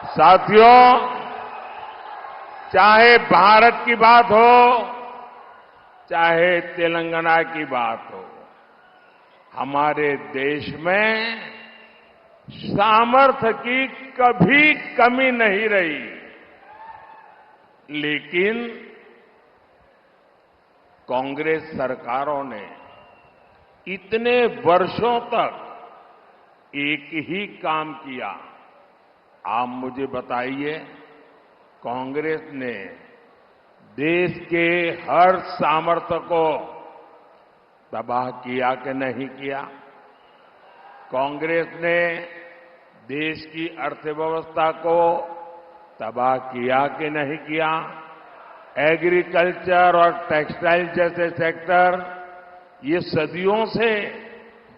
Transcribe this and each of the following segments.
साथियों, चाहे भारत की बात हो, चाहे तेलंगाना की बात हो, हमारे देश में सामर्थ्य की कभी कमी नहीं रही। लेकिन कांग्रेस सरकारों ने इतने वर्षों तक एक ही काम किया। आप मुझे बताइए, कांग्रेस ने देश के हर सामर्थ्य को तबाह किया कि नहीं किया? कांग्रेस ने देश की अर्थव्यवस्था को तबाह किया कि नहीं किया? एग्रीकल्चर और टेक्सटाइल जैसे सेक्टर, ये सदियों से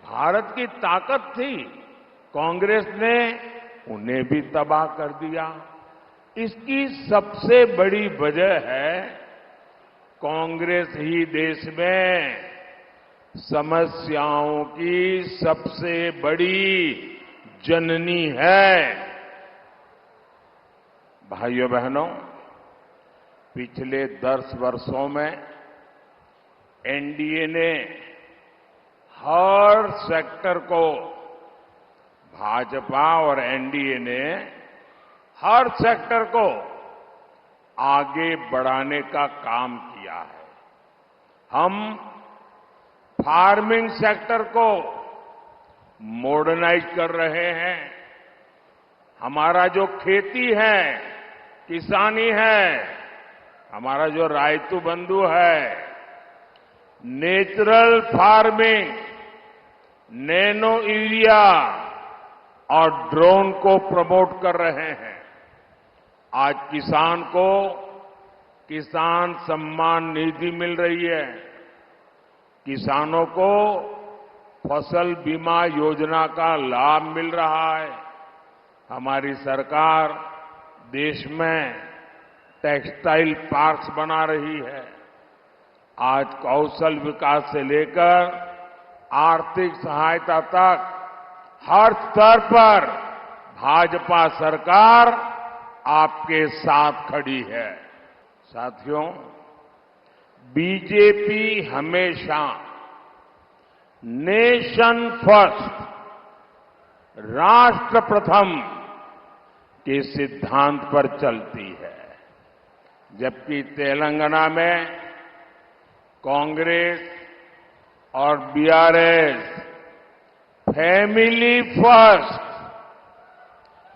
भारत की ताकत थी। कांग्रेस ने उन्हें भी तबाह कर दिया। इसकी सबसे बड़ी वजह है कांग्रेस ही देश में समस्याओं की सबसे बड़ी जननी है। भाइयों बहनों, पिछले 10 वर्षों में एनडीए ने हर सेक्टर को, भाजपा और एनडीए ने हर सेक्टर को आगे बढ़ाने का काम किया है। हम फार्मिंग सेक्टर को मॉडर्नाइज कर रहे हैं। हमारा जो खेती है, किसानी है, हमारा जो रायतू बंधु है, नेचुरल फार्मिंग, नैनो यूरिया और ड्रोन को प्रमोट कर रहे हैं। आज किसान को किसान सम्मान निधि मिल रही है। किसानों को फसल बीमा योजना का लाभ मिल रहा है। हमारी सरकार देश में टेक्सटाइल पार्क्स बना रही है। आज कौशल विकास से लेकर आर्थिक सहायता तक हर स्तर पर भाजपा सरकार आपके साथ खड़ी है। साथियों, बीजेपी हमेशा नेशन फर्स्ट, राष्ट्र प्रथम के सिद्धांत पर चलती है। जबकि तेलंगाना में कांग्रेस और बीआरएस फैमिली फर्स्ट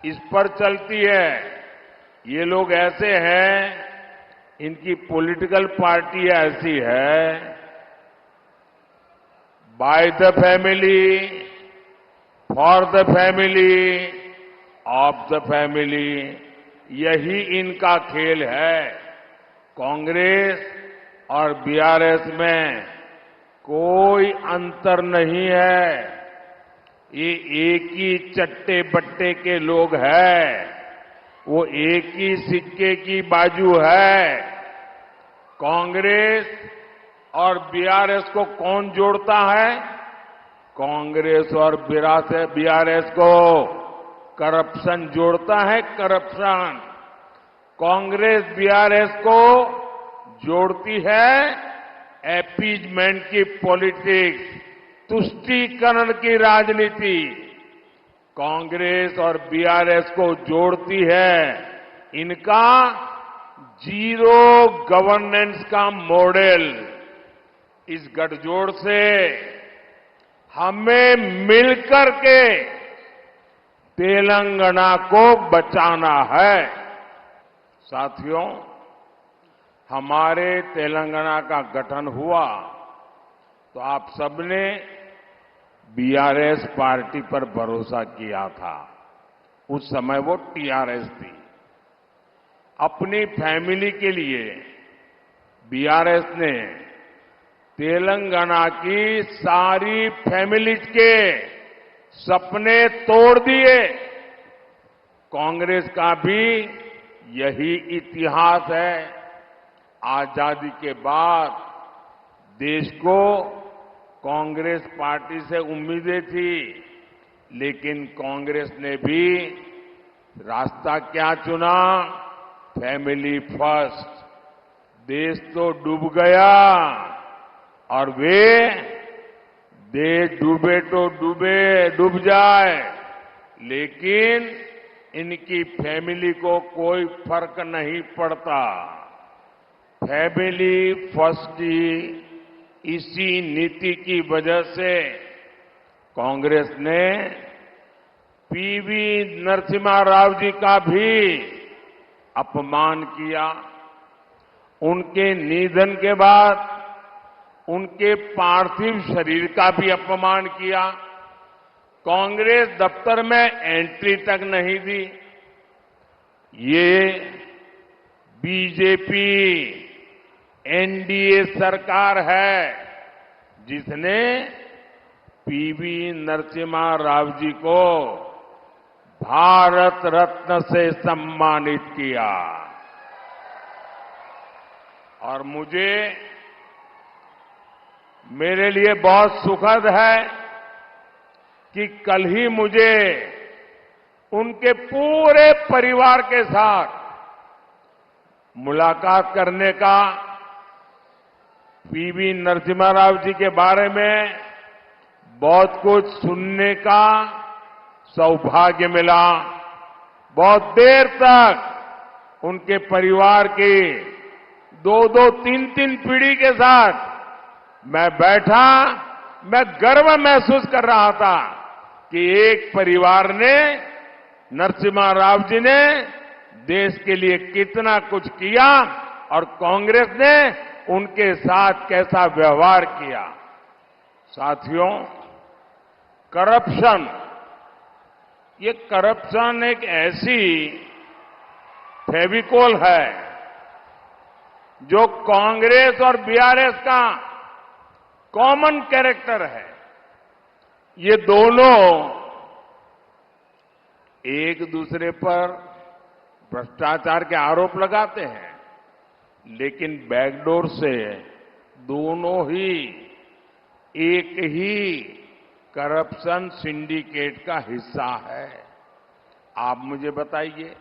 इस पर चलती है। ये लोग ऐसे हैं, इनकी पॉलिटिकल पार्टी ऐसी है, by the family, for the family, of the family, यही इनका खेल है। कांग्रेस और बीआरएस में कोई अंतर नहीं है। ये एक ही चट्टे बट्टे के लोग हैं। वो एक ही सिक्के की बाजू है। कांग्रेस और बीआरएस को कौन जोड़ता है? कांग्रेस और बीआरएस को करप्शन जोड़ता है। करप्शन कांग्रेस बीआरएस को जोड़ती है अपीजमेंट की पॉलिटिक्स, तुष्टीकरण की राजनीति। कांग्रेस और बीआरएस को जोड़ती है इनका जीरो गवर्नेंस का मॉडल। इस गठजोड़ से हमें मिलकर के तेलंगाना को बचाना है। साथियों, हमारे तेलंगाना का गठन हुआ तो आप सबने बीआरएस पार्टी पर भरोसा किया था। उस समय वो टीआरएस थी। अपनी फैमिली के लिए बीआरएस ने तेलंगाना की सारी फैमिलीज के सपने तोड़ दिए। कांग्रेस का भी यही इतिहास है। आजादी के बाद देश को कांग्रेस पार्टी से उम्मीदें थी, लेकिन कांग्रेस ने भी रास्ता क्या चुना? Family first. देश तो डूब गया और वे देश डूबे तो डूब जाए, लेकिन इनकी फैमिली को कोई फर्क नहीं पड़ता। फैमिली फर्स्ट की इसी नीति की वजह से कांग्रेस ने पीवी नरसिम्हा राव जी का भी अपमान किया। उनके निधन के बाद उनके पार्थिव शरीर का भी अपमान किया। कांग्रेस दफ्तर में एंट्री तक नहीं दी। ये बीजेपी एनडीए सरकार है जिसने पीवी नरसिम्हा राव जी को भारत रत्न से सम्मानित किया। और मेरे लिए बहुत सुखद है कि कल ही मुझे उनके पूरे परिवार के साथ मुलाकात करने का, पीवी नरसिम्हा राव जी के बारे में बहुत कुछ सुनने का सौभाग्य मिला। बहुत देर तक उनके परिवार की दो तीन पीढ़ी के साथ मैं बैठा। मैं गर्व महसूस कर रहा था कि एक परिवार ने, नरसिम्हा राव जी ने देश के लिए कितना कुछ किया और कांग्रेस ने उनके साथ कैसा व्यवहार किया। साथियों, करप्शन, ये करप्शन एक ऐसी फेविकोल है जो कांग्रेस और बीआरएस का कॉमन कैरेक्टर है। ये दोनों एक दूसरे पर भ्रष्टाचार के आरोप लगाते हैं, लेकिन बैकडोर से दोनों ही एक ही करप्शन सिंडिकेट का हिस्सा है। आप मुझे बताइए,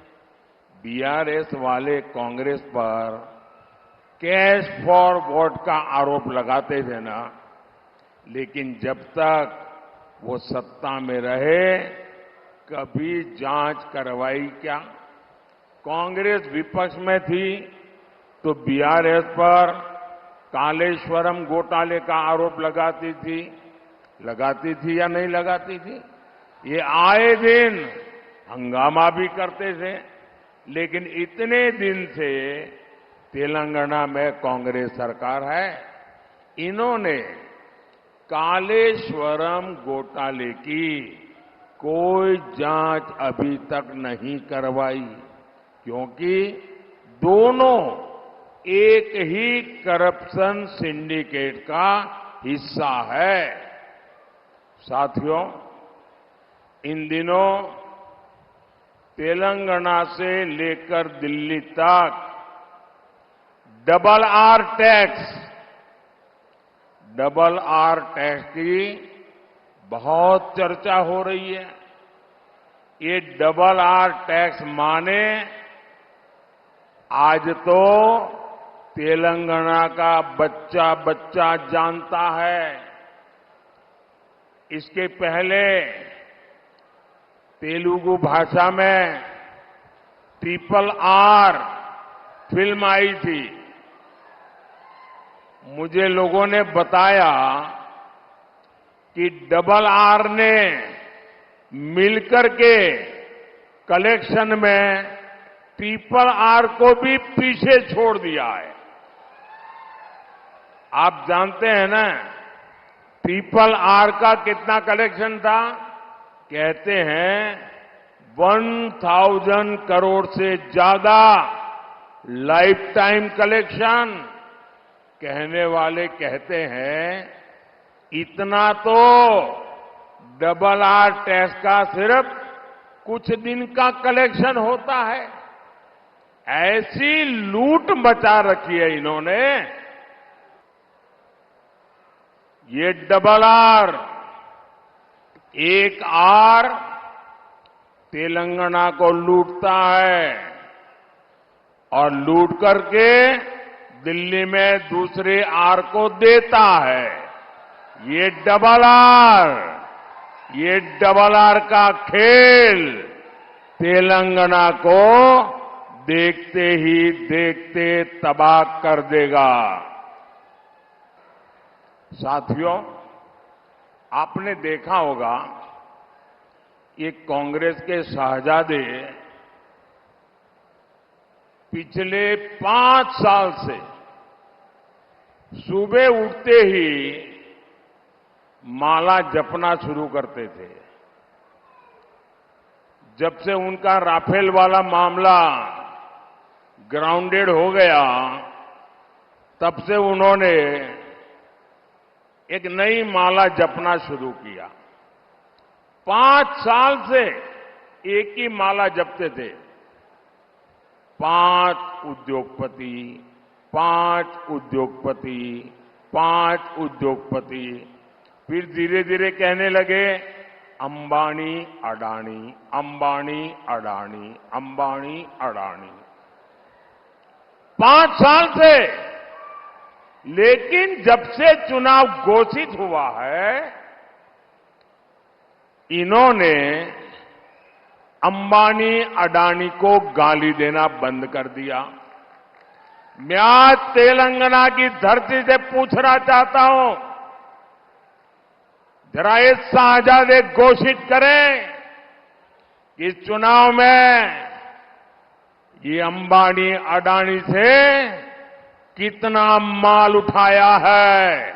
बीआरएस वाले कांग्रेस पर कैश फॉर वोट का आरोप लगाते थे ना, लेकिन जब तक वो सत्ता में रहे कभी जांच करवाई क्या? कांग्रेस विपक्ष में थी तो बीआरएस पर कालेश्वरम घोटाले का आरोप लगाती थी या नहीं लगाती थी? ये आए दिन हंगामा भी करते थे, लेकिन इतने दिन से तेलंगाना में कांग्रेस सरकार है, इन्होंने कालेश्वरम घोटाले की कोई जांच अभी तक नहीं करवाई, क्योंकि दोनों एक ही करप्शन सिंडिकेट का हिस्सा है। साथियों, इन दिनों तेलंगाना से लेकर दिल्ली तक डबल आर टैक्स की बहुत चर्चा हो रही है। ये डबल आर टैक्स माने आज तो तेलंगाना का बच्चा बच्चा जानता है। इसके पहले तेलुगु भाषा में ट्रिपल आर फिल्म आई थी। मुझे लोगों ने बताया कि डबल आर ने मिलकर के कलेक्शन में ट्रिपल आर को भी पीछे छोड़ दिया है। आप जानते हैं ना ट्रिपल आर का कितना कलेक्शन था? कहते हैं 1000 करोड़ से ज्यादा लाइफ टाइम कलेक्शन। कहने वाले कहते हैं इतना तो डबल आर टैक्स का सिर्फ कुछ दिन का कलेक्शन होता है। ऐसी लूट मचा रखी है इन्होंने। ये डबल आर, एक आर तेलंगाना को लूटता है और लूट करके दिल्ली में दूसरे आर को देता है। ये डबल आर का खेल तेलंगाना को देखते ही देखते तबाह कर देगा। साथियों, आपने देखा होगा ये कांग्रेस के शहजादे पिछले 5 साल से सुबह उठते ही माला जपना शुरू करते थे। जब से उनका राफेल वाला मामला ग्राउंडेड हो गया, तब से उन्होंने एक नई माला जपना शुरू किया। 5 साल से एक ही माला जपते थे। 5 उद्योगपति, 5 उद्योगपति, 5 उद्योगपति। फिर धीरे धीरे कहने लगे अंबानी अडानी, अंबानी अडानी, अंबानी अडानी। 5 साल से। लेकिन जब से चुनाव घोषित हुआ है, इन्होंने अंबानी अडानी को गाली देना बंद कर दिया। मैं आज तेलंगाना की धरती से पूछना चाहता हूं, जरा ये शहजादे घोषित करें कि इस चुनाव में ये अंबानी अडानी से कितना माल उठाया है,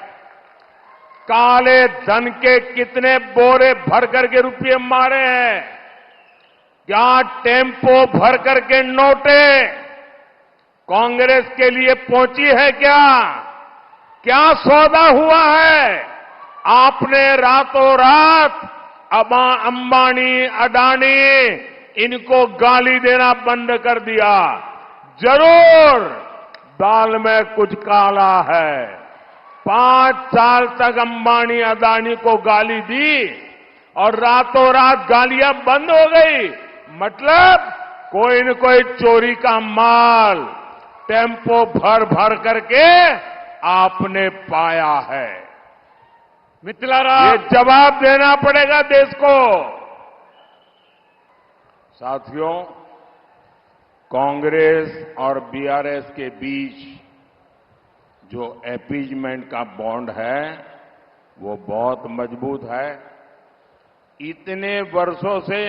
काले धन के कितने बोरे भर करके रुपये मारे हैं, क्या टेम्पो भर करके नोटे कांग्रेस के लिए पहुंची है, क्या सौदा हुआ है। आपने रातों रात अंबानी अडानी इनको गाली देना बंद कर दिया। जरूर दाल में कुछ काला है। 5 साल तक अंबानी अडानी को गाली दी और रातों रात गालियां बंद हो गई। मतलब कोई न कोई चोरी का माल टेम्पो भर भर करके आपने पाया है। ये जवाब देना पड़ेगा देश को। साथियों, कांग्रेस और बीआरएस के बीच जो अपीजमेंट का बॉन्ड है वो बहुत मजबूत है। इतने वर्षों से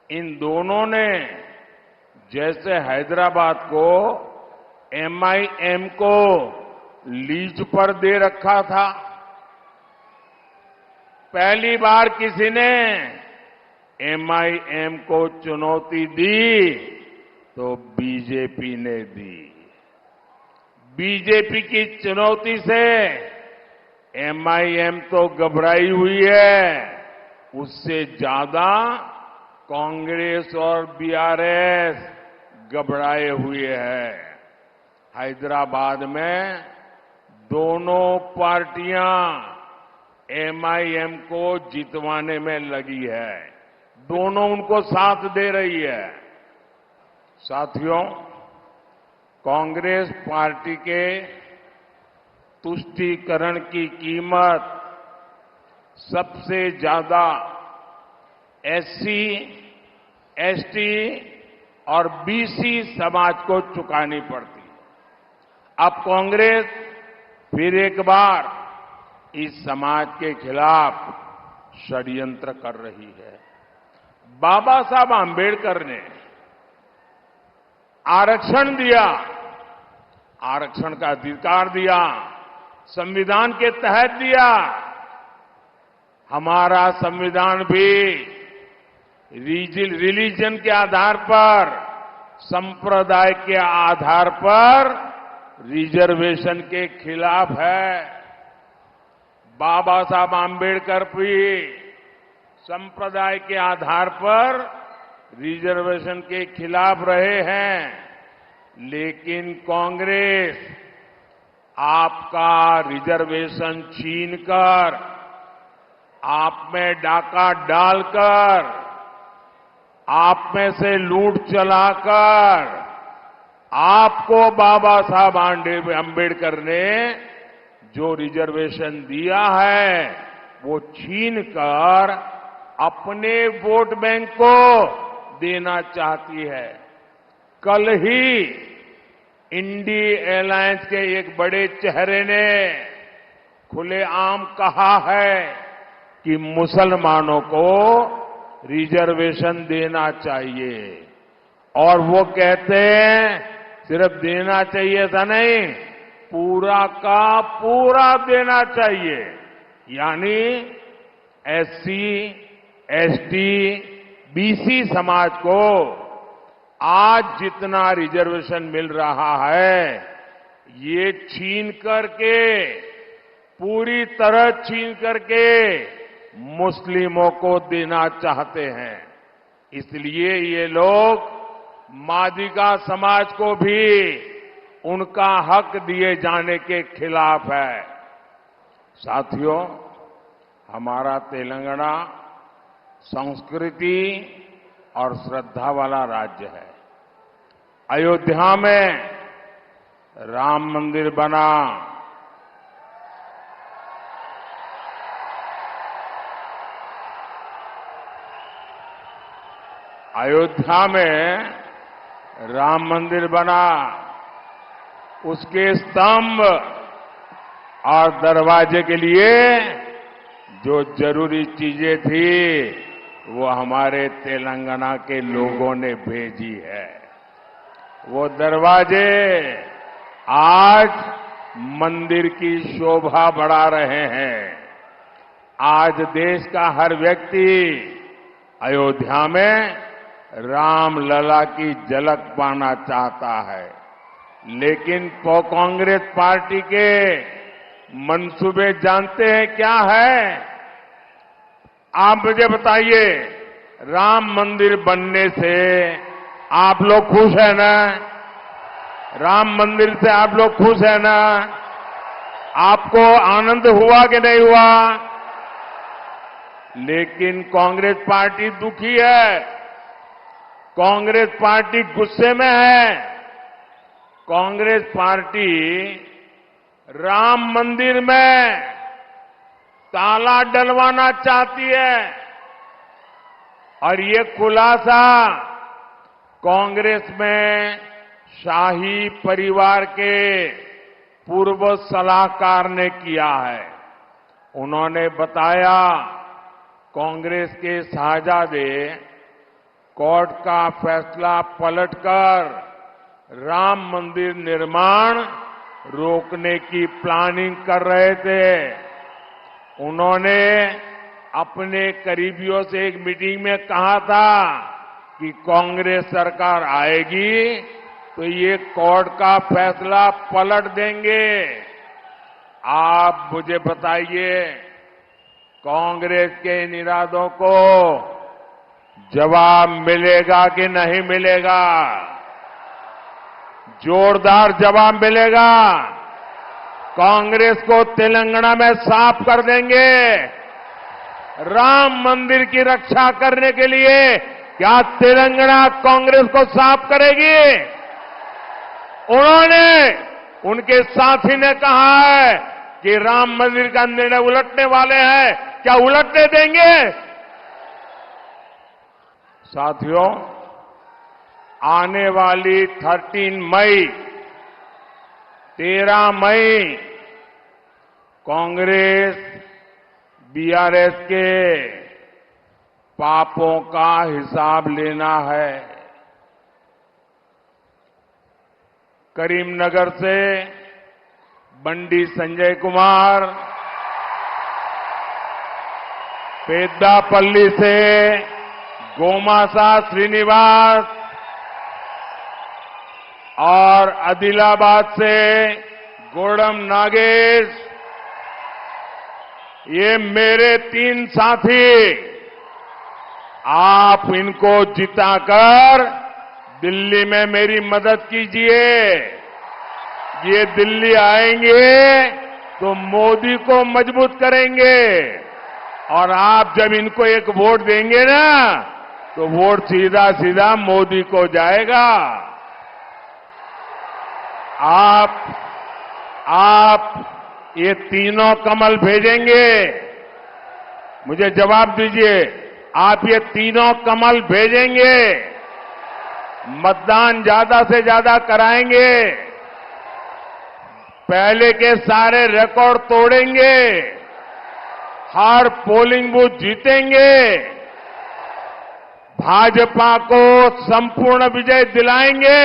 इन दोनों ने जैसे हैदराबाद को एमआईएम को लीज पर दे रखा था, पहली बार किसी ने एमआईएम को चुनौती दी तो बीजेपी ने दी। बीजेपी की चुनौती से एमआईएम तो घबराई हुई है, उससे ज्यादा कांग्रेस और बीआरएस घबराए हुए हैं। हैदराबाद में दोनों पार्टियां एमआईएम को जितवाने में लगी है, दोनों उनको साथ दे रही है। साथियों, कांग्रेस पार्टी के तुष्टीकरण की कीमत सबसे ज्यादा एससी, एसटी और बीसी समाज को चुकानी पड़ती है। अब कांग्रेस फिर एक बार इस समाज के खिलाफ षड्यंत्र कर रही है। बाबा साहब आंबेडकर ने आरक्षण दिया, आरक्षण का अधिकार दिया, संविधान के तहत दिया। हमारा संविधान भी रिलीजन के आधार पर, संप्रदाय के आधार पर रिजर्वेशन के खिलाफ है। बाबा साहब आंबेडकर भी संप्रदाय के आधार पर रिजर्वेशन के खिलाफ रहे हैं, लेकिन कांग्रेस आपका रिजर्वेशन छीनकर, आप में डाका डालकर आप में से लूट चलाकर आपको बाबा साहब आंबेडकर ने जो रिजर्वेशन दिया है वो छीन कर अपने वोट बैंक को देना चाहती है। कल ही इंडी एलायंस के एक बड़े चेहरे ने खुलेआम कहा है कि मुसलमानों को रिजर्वेशन देना चाहिए, और वो कहते हैं सिर्फ देना चाहिए ऐसा नहीं, पूरा का पूरा देना चाहिए। यानी एससी, एसटी, बीसी समाज को आज जितना रिजर्वेशन मिल रहा है ये छीन करके, पूरी तरह छीन करके मुस्लिमों को देना चाहते हैं। इसलिए ये लोग मादिगा समाज को भी उनका हक दिए जाने के खिलाफ है। साथियों, हमारा तेलंगाना संस्कृति और श्रद्धा वाला राज्य है। अयोध्या में राम मंदिर बना, अयोध्या में राम मंदिर बना, उसके स्तंभ और दरवाजे के लिए जो जरूरी चीजें थी वो हमारे तेलंगाना के लोगों ने भेजी है। वो दरवाजे आज मंदिर की शोभा बढ़ा रहे हैं। आज देश का हर व्यक्ति अयोध्या में राम लला की झलक पाना चाहता है, लेकिन कांग्रेस पार्टी के मंसूबे जानते हैं क्या है? आप मुझे बताइए, राम मंदिर बनने से आप लोग खुश है ना? राम मंदिर से आप लोग खुश है ना? आपको आनंद हुआ कि नहीं हुआ? लेकिन कांग्रेस पार्टी दुखी है, कांग्रेस पार्टी गुस्से में है। कांग्रेस पार्टी राम मंदिर में ताला डलवाना चाहती है, और ये खुलासा कांग्रेस में शाही परिवार के पूर्व सलाहकार ने किया है। उन्होंने बताया कांग्रेस के साहजादे कोर्ट का फैसला पलटकर राम मंदिर निर्माण रोकने की प्लानिंग कर रहे थे। उन्होंने अपने करीबियों से एक मीटिंग में कहा था कि कांग्रेस सरकार आएगी तो ये कोर्ट का फैसला पलट देंगे। आप मुझे बताइए, कांग्रेस के इन इरादों को जवाब मिलेगा कि नहीं मिलेगा? जोरदार जवाब मिलेगा। कांग्रेस को तेलंगाना में साफ कर देंगे। राम मंदिर की रक्षा करने के लिए क्या तेलंगाना कांग्रेस को साफ करेगी? उन्होंने, उनके साथी ने कहा है कि राम मंदिर का निर्णय उलटने वाले हैं, क्या उलटने देंगे? साथियों, आने वाली 13 मई कांग्रेस बीआरएस के पापों का हिसाब लेना है। करीमनगर से बंडी संजय कुमार, पेद्दापल्ली से गोमासा श्रीनिवास और आदिलाबाद से गोडम नागेश, ये मेरे 3 साथी, आप इनको जिताकर दिल्ली में मेरी मदद कीजिए। ये दिल्ली आएंगे तो मोदी को मजबूत करेंगे, और आप जब इनको एक वोट देंगे ना तो वोट सीधा सीधा मोदी को जाएगा। आप ये तीनों कमल भेजेंगे, मुझे जवाब दीजिए, आप ये तीनों कमल भेजेंगे, मतदान ज्यादा से ज्यादा कराएंगे, पहले के सारे रिकॉर्ड तोड़ेंगे, हर पोलिंग बूथ जीतेंगे, भाजपा को संपूर्ण विजय दिलाएंगे।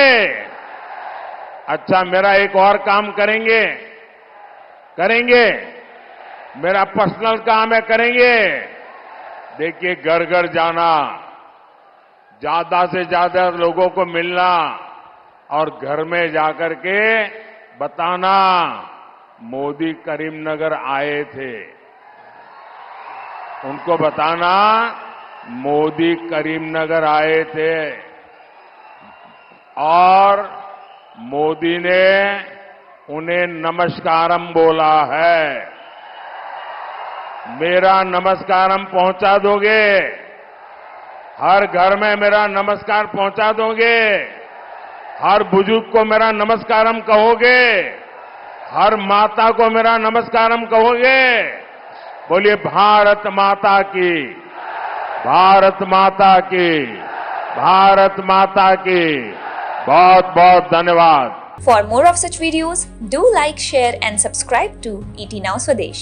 अच्छा, मेरा एक और काम करेंगे, मेरा पर्सनल काम है, करेंगे। देखिए, घर घर जाना, ज्यादा से ज्यादा लोगों को मिलना और घर में जाकर के बताना मोदी करीमनगर आए थे, उनको बताना मोदी करीमनगर आए थे और मोदी ने उन्हें नमस्कारम बोला है। मेरा नमस्कारम पहुंचा दोगे? हर घर में मेरा नमस्कार पहुंचा दोगे? हर बुजुर्ग को मेरा नमस्कारम कहोगे? हर माता को मेरा नमस्कारम कहोगे? बोलिए भारत माता की, भारत माता की, भारत माता की। बहुत बहुत धन्यवाद। For more of such videos, do like, share and subscribe to ET Now Swadesh.